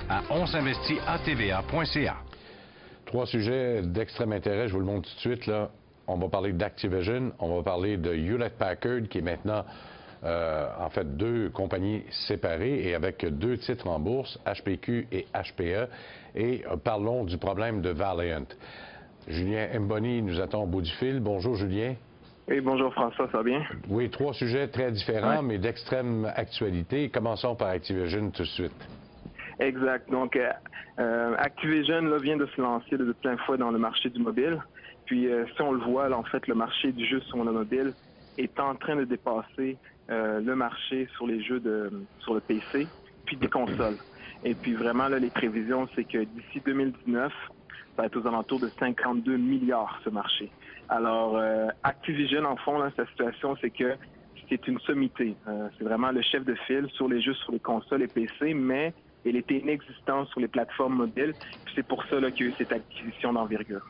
à onsinvestiatva.ca. Trois sujets d'extrême intérêt, je vous le montre tout de suite, là. On va parler d'Activision, on va parler de Hewlett-Packard, qui est maintenant, en fait, deux compagnies séparées et avec deux titres en bourse, HPQ et HPE. Et parlons du problème de Valiant. Julien Mboni nous attend au bout du fil. Bonjour, Julien. Oui, bonjour François, ça va bien? Oui, trois sujets très différents, mais d'extrême actualité. Commençons par Activision tout de suite. Exact. Donc, Activision là, vient de se lancer de plein fouet dans le marché du mobile. Puis, si on le voit, là, en fait, le marché du jeu sur le mobile est en train de dépasser le marché sur les jeux sur le PC, puis des consoles. Et puis, vraiment, là, les prévisions, c'est que d'ici 2019, ça va être aux alentours de 52 milliards, ce marché. Alors, Activision, en fond, là, sa situation, c'est que c'est une sommité. C'est vraiment le chef de file sur les jeux sur les consoles et PC, mais elle était inexistante sur les plateformes mobiles. Puis c'est pour ça là, qu'il y a eu cette acquisition d'envergure.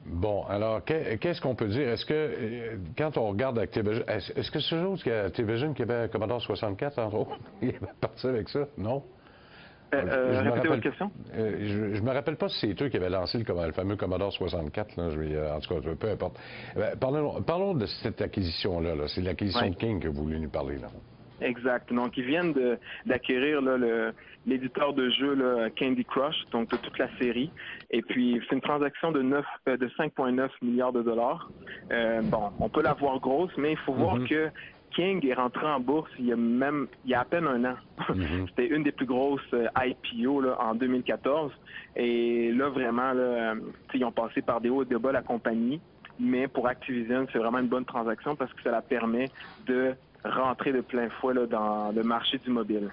Bon, alors, qu'est-ce qu'on peut dire? Est-ce que, quand on regarde Activision, est-ce que c'est chose qu'Activision qui avait Commodore 64, entre autres, il est parti avec ça? Non? Répétez votre question? Je me rappelle pas si c'est eux qui avaient lancé le fameux Commodore 64. Là, en tout cas, peu importe. Parlons de cette acquisition-là. Là. C'est l'acquisition de King que vous voulez nous parler. Là. Exact. Donc, ils viennent d'acquérir l'éditeur de jeu là, Candy Crush, donc de toute la série. Et puis, c'est une transaction de 5,9 milliards de dollars. Bon, on peut la voir grosse, mais il faut voir que King est rentré en bourse il y a à peine un an. C'était une des plus grosses IPO là, en 2014. Et là, vraiment, là, ils ont passé par des hauts et des bas la compagnie. Mais pour Activision, c'est vraiment une bonne transaction parce que ça la permet de rentrer de plein fouet là, dans le marché du mobile.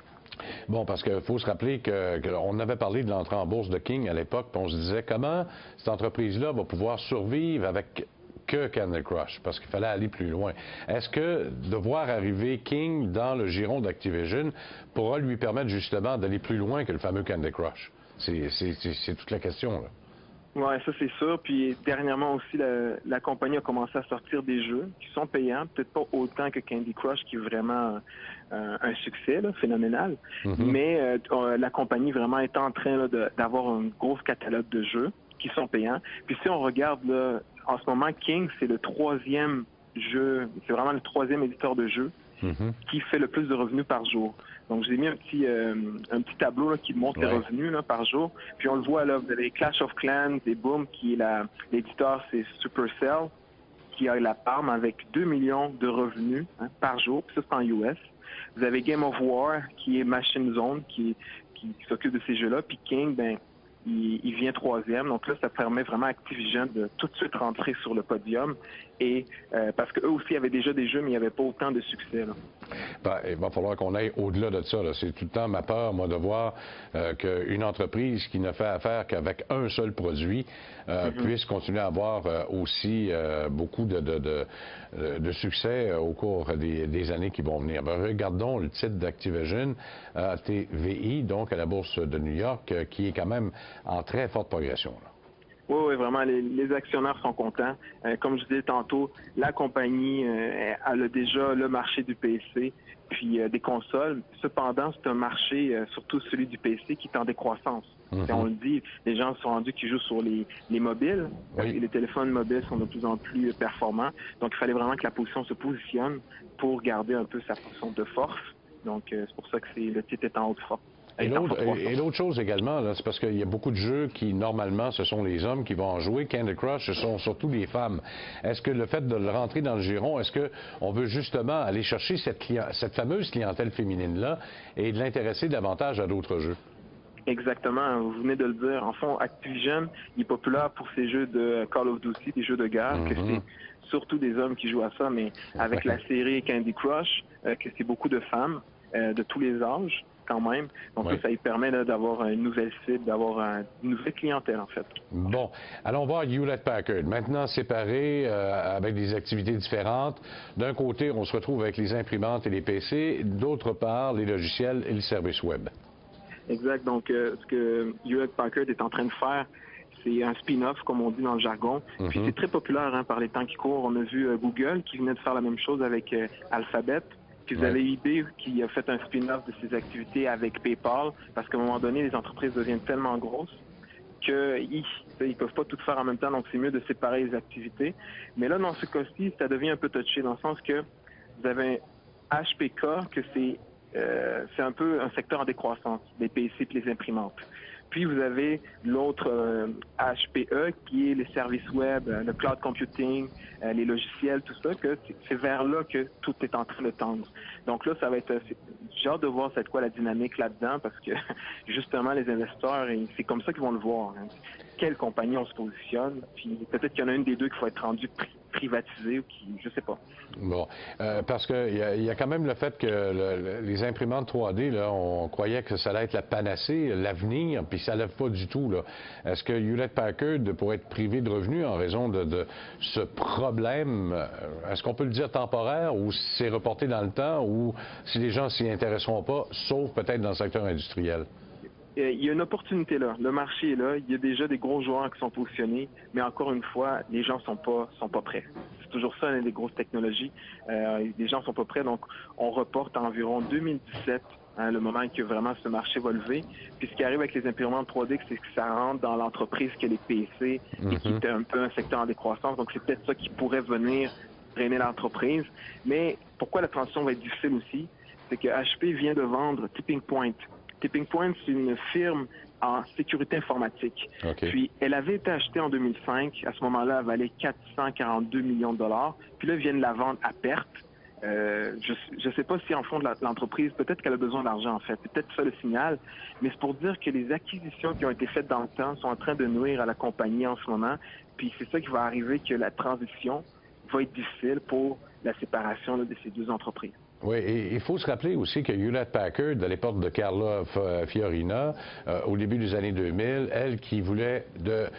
Bon, parce qu'il faut se rappeler qu'on avait parlé de l'entrée en bourse de King à l'époque, puis on se disait comment cette entreprise-là va pouvoir survivre avec que Candy Crush, parce qu'il fallait aller plus loin. Est-ce que de voir arriver King dans le giron d'Activision pourra lui permettre justement d'aller plus loin que le fameux Candy Crush? C'est toute la question, là. Oui, ça c'est sûr. Puis dernièrement aussi, la compagnie a commencé à sortir des jeux qui sont payants, peut-être pas autant que Candy Crush, qui est vraiment un succès là, phénoménal. Mais la compagnie vraiment est en train d'avoir un gros catalogue de jeux qui sont payants. Puis si on regarde là, en ce moment, King, c'est le troisième jeu, c'est vraiment le troisième éditeur de jeux qui fait le plus de revenus par jour. Donc, j'ai mis un petit tableau là, qui montre les revenus là, par jour. Puis, on le voit, là, vous avez Clash of Clans et Boom, qui est l'éditeur, c'est Supercell, qui a la palme avec 2 millions de revenus par jour. Puis ça, c'est en US. Vous avez Game of War, qui est Machine Zone, qui s'occupe de ces jeux-là. Puis King, ben, il vient troisième. Donc là, ça permet vraiment à Activision de tout de suite rentrer sur le podium. Et parce qu'eux aussi avaient déjà des jeux, mais il n'y avait pas autant de succès. Là. Ben, il va falloir qu'on aille au-delà de ça. C'est tout le temps ma peur, moi, de voir qu'une entreprise qui ne fait affaire qu'avec un seul produit puisse continuer à avoir aussi beaucoup de succès au cours des années qui vont venir. Ben, regardons le titre d'Activision, TVI, donc à la Bourse de New York, qui est quand même en très forte progression. Là. Oui, vraiment, les actionnaires sont contents. Comme je disais tantôt, la compagnie elle a déjà le marché du PC, puis des consoles. Cependant, c'est un marché, surtout celui du PC, qui est en décroissance. On le dit, les gens sont rendus qui jouent sur les mobiles. Et les téléphones mobiles sont de plus en plus performants. Donc, il fallait vraiment que la position se positionne pour garder un peu sa position de force. Donc, c'est pour ça que le titre est en haute force. Et l'autre chose également, c'est parce qu'il y a beaucoup de jeux qui, normalement, ce sont les hommes qui vont en jouer. Candy Crush, ce sont surtout les femmes. Est-ce que le fait de le rentrer dans le giron, est-ce qu'on veut justement aller chercher cette fameuse clientèle féminine-là et de l'intéresser davantage à d'autres jeux? Exactement, vous venez de le dire. En fond, Activision, il est populaire pour ses jeux de Call of Duty, des jeux de guerre, que c'est surtout des hommes qui jouent à ça, mais avec la série Candy Crush, que c'est beaucoup de femmes de tous les âges. Quand même. Donc ça lui permet d'avoir une nouvelle cible, d'avoir une nouvelle clientèle, en fait. Bon. Allons voir Hewlett-Packard. Maintenant séparé avec des activités différentes. D'un côté, on se retrouve avec les imprimantes et les PC. D'autre part, les logiciels et le service web. Exact. Donc, ce que Hewlett-Packard est en train de faire, c'est un spin-off, comme on dit dans le jargon. Puis c'est très populaire par les temps qui courent. On a vu Google qui venait de faire la même chose avec Alphabet. Puis vous avez eBay qui a fait un spin-off de ses activités avec PayPal, parce qu'à un moment donné, les entreprises deviennent tellement grosses qu'ils ne peuvent pas tout faire en même temps, donc c'est mieux de séparer les activités. Mais là, dans ce cas-ci, ça devient un peu touché, dans le sens que vous avez un HPK, que c'est un peu un secteur en décroissance, les PC et les imprimantes. Puis vous avez l'autre HPE qui est les services web, le cloud computing, les logiciels, tout ça, que c'est vers là que tout est en train de tendre. Donc là, ça va être... J'ai hâte de voir c'est quoi la dynamique là-dedans parce que justement, les investisseurs, c'est comme ça qu'ils vont le voir. Hein. Quelle compagnie on se positionne, puis peut-être qu'il y en a une des deux qui va être rendue privatisée ou qui... je sais pas. Bon, parce qu'il y a quand même le fait que les imprimantes 3D, là, on croyait que ça allait être la panacée, l'avenir, puis ça ne lève pas du tout. Est-ce que Hewlett-Packard pourrait être privé de revenus en raison de ce problème? Est-ce qu'on peut le dire temporaire ou c'est reporté dans le temps ou si les gens s'y intéresseront pas, sauf peut-être dans le secteur industriel? Il y a une opportunité là. Le marché est là. Il y a déjà des gros joueurs qui sont positionnés, mais encore une fois, les gens sont pas prêts. C'est toujours ça, des grosses technologies. Les gens sont pas prêts, donc on reporte à environ 2017, hein, le moment que vraiment ce marché va lever. Puis ce qui arrive avec les imprimantes 3D, c'est que ça rentre dans l'entreprise que les PC et qui était un peu un secteur en décroissance. Donc c'est peut-être ça qui pourrait venir drainer l'entreprise. Mais pourquoi la transition va être difficile aussi? C'est que HP vient de vendre Tipping Point. Tipping Point, c'est une firme en sécurité informatique. Okay. Puis, elle avait été achetée en 2005. À ce moment-là, elle valait 442 millions de dollars. Puis là, ils viennent la vendre à perte. Je ne sais pas si en fond de l'entreprise, peut-être qu'elle a besoin d'argent en fait. C'est peut-être ça le signal. Mais c'est pour dire que les acquisitions qui ont été faites dans le temps sont en train de nuire à la compagnie en ce moment. Puis c'est ça qui va arriver, que la transition va être difficile pour la séparation là, de ces deux entreprises. Oui, et il faut se rappeler aussi que Hewlett-Packard, à l'époque de Carla Fiorina, au début des années 2000, elle qui voulait de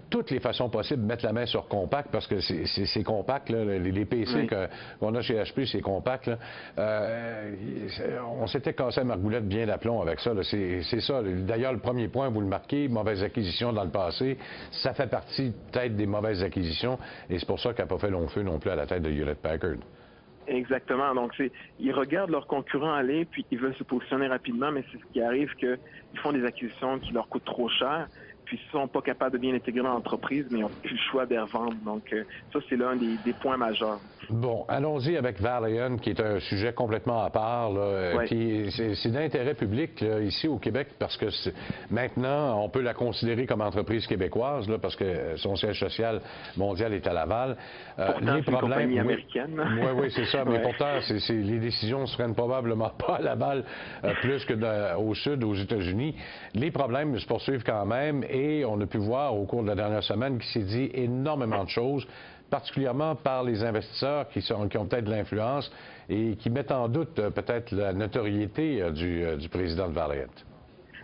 toutes les façons possibles mettre la main sur Compaq, parce que c'est compact, là, les PC qu'on a chez HP, c'est compact. Là. On s'était cassé à margoulette bien d'aplomb avec ça. C'est ça. D'ailleurs, le premier point, vous le marquez, mauvaise acquisition dans le passé, ça fait partie peut-être des mauvaises acquisitions, et c'est pour ça qu'elle n'a pas fait long feu non plus à la tête de Hewlett-Packard. Exactement. Donc, ils regardent leurs concurrents aller, puis ils veulent se positionner rapidement, mais c'est ce qui arrive qu'ils font des acquisitions qui leur coûtent trop cher, puis ils ne sont pas capables de bien intégrer dans l'entreprise, mais ils n'ont plus le choix de les revendre. Donc, ça, c'est l'un des points majeurs. Bon, allons-y avec Valiant, qui est un sujet complètement à part. C'est d'intérêt public là, ici au Québec, parce que maintenant, on peut la considérer comme entreprise québécoise, là, parce que son siège social mondial est à Laval. Pourtant, c'est une compagnie américaine. Oui, c'est ça. Mais pourtant, les décisions ne se prennent probablement pas à Laval, plus que au sud, aux États-Unis. Les problèmes se poursuivent quand même, et on a pu voir au cours de la dernière semaine qu'il s'est dit énormément de choses, particulièrement par les investisseurs qui ont peut-être de l'influence et qui mettent en doute peut-être la notoriété du président de Valiant.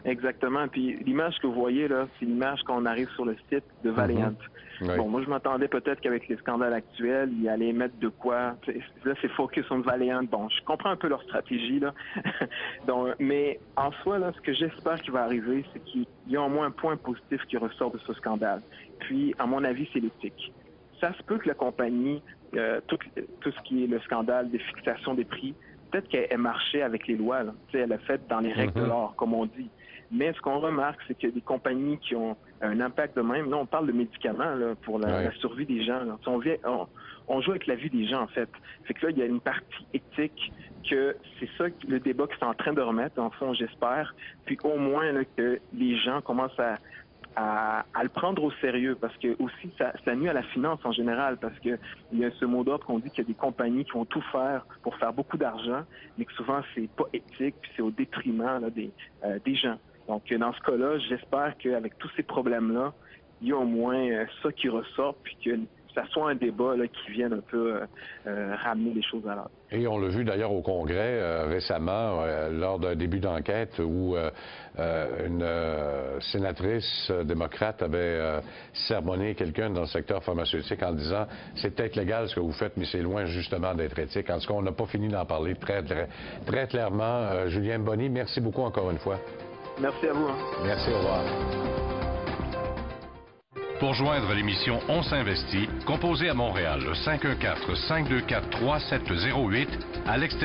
Exactement. Puis l'image que vous voyez là, c'est l'image qu'on arrive sur le site de Valiant. Oui. Bon, moi je m'attendais peut-être qu'avec les scandales actuels, ils allaient mettre de quoi. Là, c'est focus on Valiant. Bon, je comprends un peu leur stratégie là. Donc, mais en soi là, ce que j'espère qu'il va arriver, c'est qu'il y a au moins un point positif qui ressort de ce scandale. Puis, à mon avis, c'est l'éthique. Ça se peut que la compagnie, tout ce qui est le scandale des fixations des prix, peut-être qu'elle marchait avec les lois. Là. Elle a fait dans les règles de l'art, comme on dit. Mais ce qu'on remarque, c'est qu'il y a des compagnies qui ont un impact de même. Là, on parle de médicaments là, pour la survie des gens. Là. On joue avec la vie des gens, en fait. Fait que là, il y a une partie éthique que c'est ça le débat qui est en train de remettre, en fond, j'espère. Puis au moins là, que les gens commencent à le prendre au sérieux, parce que aussi ça nuit à la finance en général, parce que il y a ce mot d'ordre qu'on dit qu'il y a des compagnies qui vont tout faire pour faire beaucoup d'argent, mais que souvent c'est pas éthique, puis c'est au détriment là, des gens. Donc dans ce cas-là, j'espère qu'avec tous ces problèmes-là, il y a au moins ça qui ressort, puis que ça soit un débat là, qui vienne un peu ramener les choses à l'ordre. Et on l'a vu d'ailleurs au Congrès récemment, lors d'un début d'enquête où une sénatrice démocrate avait sermonné quelqu'un dans le secteur pharmaceutique en disant « c'est peut-être légal ce que vous faites, mais c'est loin justement d'être éthique ». En tout cas, on n'a pas fini d'en parler très clairement. Julien Boni, merci beaucoup encore une fois. Merci à vous. Hein. Merci, au revoir. Pour joindre l'émission On s'investit, composez à Montréal le 514-524-3708 à l'extérieur.